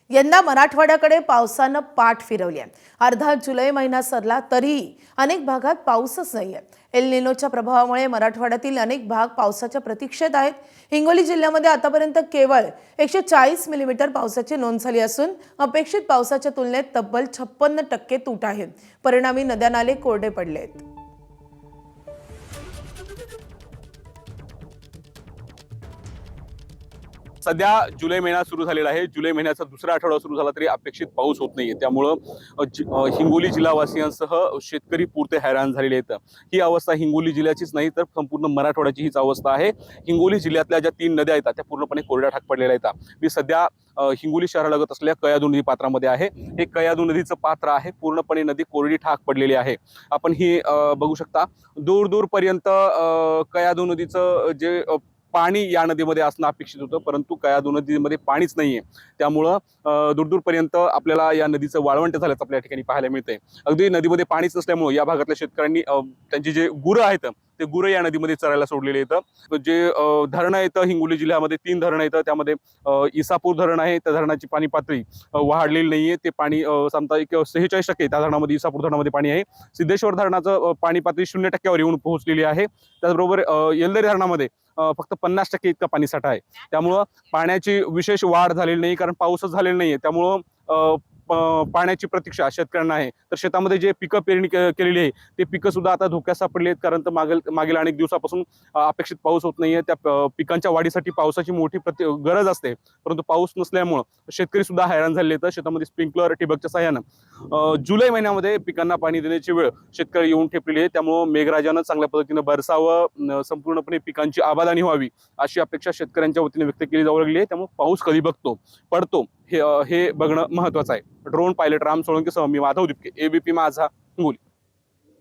यंदा मराठवाड्याकडे पावसानं पाठ फिरवली आहे। अर्धा जुलै महिना सरला तरीही अनेक भागात पाऊसच नाहीये। एल निनोच्या प्रभावामुळे मराठवाड्यातील अनेक भाग पावसाच्या प्रतीक्षेत आहेत। हिंगोली जिल्ह्यामध्ये आतापर्यंत केवळ 140 मिलीमीटर पावसाची नोंद झाली असून अपेक्षित पावसाच्या तुलनेत तब्बल 56% तूट आहे। परिणामी नद्या नाले कोरडे पडले आहेत। सध्या जुलै महिना सुरू झालेला आहे। जुलै महिन्याचा दुसरा आठवडा सुरू झाला तरी अपेक्षित पाऊस होत नाहीये। त्यामुळं हिंगोली जिल्हावासियांसह शेतकरी पुरते हैराण झालेले आहेत। ही अवस्था हिंगोली जिल्ह्याचीच नाही तर संपूर्ण मराठवाड्याची हीच अवस्था आहे। हिंगोली जिल्ह्यातल्या ज्या 3 नद्या आहेत त्या पूर्णपणे कोरड्या ठाक पडलेल्या आहेत। मी सध्या हिंगोली शहरालगत असलेल्या कयाधू नदी पात्रामध्ये आहे। हे कयाधू नदीचं पात्र आहे, पूर्णपणे नदी कोरडी ठाक पडलेली आहे। आपण ही बघू शकता, दूर दूरपर्यंत कयाधू नदीचं जे पाणी या नदीमध्ये असणं अपेक्षित होतं, परंतु कयाधू नदीमध्ये पाणीच नाहीये। त्यामुळं दूरदूरपर्यंत आपल्याला या नदीचं वाळवंट झाल्याचं आपल्या ठिकाणी पाहायला मिळतंय। अगदी नदीमध्ये पाणीच नसल्यामुळे या भागातल्या शेतकऱ्यांनी त्यांची जे गुरं आहेत ते गुरं या नदीमध्ये चरायला सोडलेले आहेत। जे धरणं येतं हिंगोली जिल्ह्यामध्ये 3 धरणं येतं, त्यामध्ये इसापूर धरण आहे, त्या धरणाची पाणी पातळी वाढलेली नाहीये। ते पाणी साधारणतः 46% त्या धरणामध्ये, इसापूर धरणामध्ये पाणी आहे। सिद्धेश्वर धरणाचं पाणी पातळी 0% येऊन पोहोचलेली आहे। त्याचबरोबर येलदरी धरणामध्ये फक्त 50% इतका पाणी साठा आहे। त्यामुळं पाण्याची विशेष वाढ झालेली नाही, कारण पाऊसच झालेला नाहीये। त्यामुळं पाण्याची प्रतीक्षा शेतकऱ्यांना आहे। तर शेतामध्ये जे पिकं पेरणी केलेली आहे ते पिकं सुद्धा आता धोक्यात सापडली आहेत, कारण तर मागील अनेक दिवसापासून अपेक्षित पाऊस होत नाहीये। त्या पिकांच्या वाढीसाठी पावसाची मोठी गरज असते, परंतु पाऊस नसल्यामुळं शेतकरी सुद्धा हैराण झालेले आहेत। शेतामध्ये स्प्रिंकलर ठिबकच्या सहाय्यानं जुलै महिन्यामध्ये पिकांना पाणी देण्याची वेळ शेतकरी येऊन ठेपलेली आहे। त्यामुळं मेघराजानं चांगल्या पद्धतीनं बरसावं, संपूर्णपणे पिकांची आबादणी व्हावी अशी अपेक्षा शेतकऱ्यांच्या वतीने व्यक्त केली जाऊ लागली आहे। त्यामुळे पाऊस कधी पडतो हे बघणं महत्त्वाचं आहे। ड्रोन पायलट राम सोळंकेसह मी माधव दिपके, एबीपी माझा, हिंगोली।